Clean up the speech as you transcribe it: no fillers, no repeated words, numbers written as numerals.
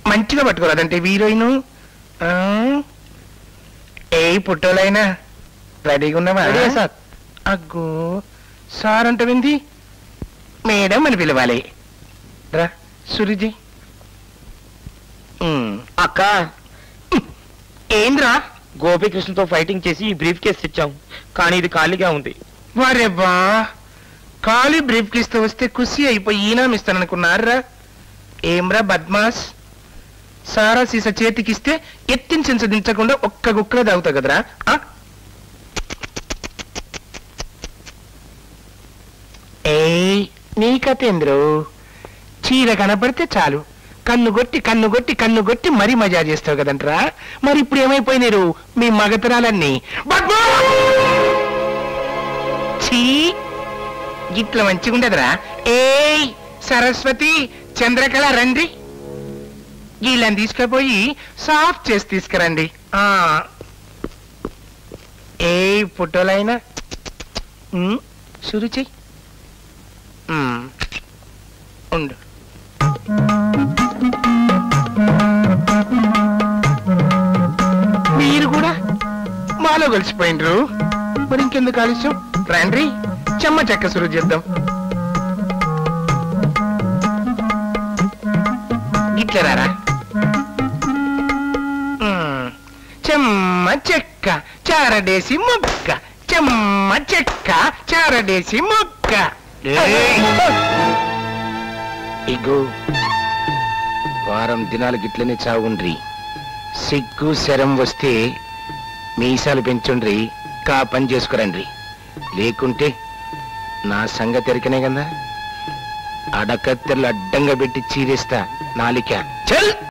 మంచిగా పట్టుకోరాదంటే హీరోయిన్. ఏ పుట్టోలైనా రెడీగా ఉన్నావా? సార్. అగ్గో సార్ అంటే వింది మేడం అని పిలవాలి. రా సురిజీ. అక్క ఏంద్రా? గోపీకృష్ణతో ఫైటింగ్ చేసి ఈ బ్రీఫ్ కేసు తెచ్చాం, కానీ ఇది ఖాళీగా ఉంది. వారేబ్బా, ఖాళీ బ్రీఫ్ కేసుతో వస్తే ఖుషి అయిపోయి ఈనామిస్తాననుకున్నారా? ఏమ్రా బద్మాస్, సారా సీసా చేతికిస్తే ఎత్తిన చెంచ దించకుండా ఒక్క గుక్కలో తాగుతా కదరా? ఏయ్ నీ కథేంద్రు, చీర కనపడితే చాలు కన్ను కొట్టి మరీ మజా చేస్తావు కదంట్రా. మరి ఇప్పుడు ఏమైపోయినారు మీ మగతరాలన్నీ? చీ, గిట్ల మంచిగుండదురా. ఏయ్ సరస్వతి, చంద్రకళ రండి, వీళ్ళని తీసుకుపోయి సాఫ్ట్ చేసి తీసుకురండి. ఏ ఫోటోలైనా షురు చెయ్యి. ఉండు. మీరు కూడా మాలో కలిసిపోయినరు, మరి ఇంకెందుకు ఆలస్యం? రండి చెమ్మ చెక్క సురు చేద్దాం. ఇట్లా రారా. చెమ్మ చెక్క చారడేసి మొక్క, చెమ్మ చెక్క చారడేసి మొక్క. ఇగో వారం దినాలు గిట్లనే చావుండ్రి. సిగ్గు శరం వస్తే మీసాలు పెంచుండ్రి, కా పని చేసుకురండి. లేకుంటే నా సంగతి ఎరికనే కదా, అడకత్తెర్లు అడ్డంగా పెట్టి చీరేస్తా నాలిక. చల్.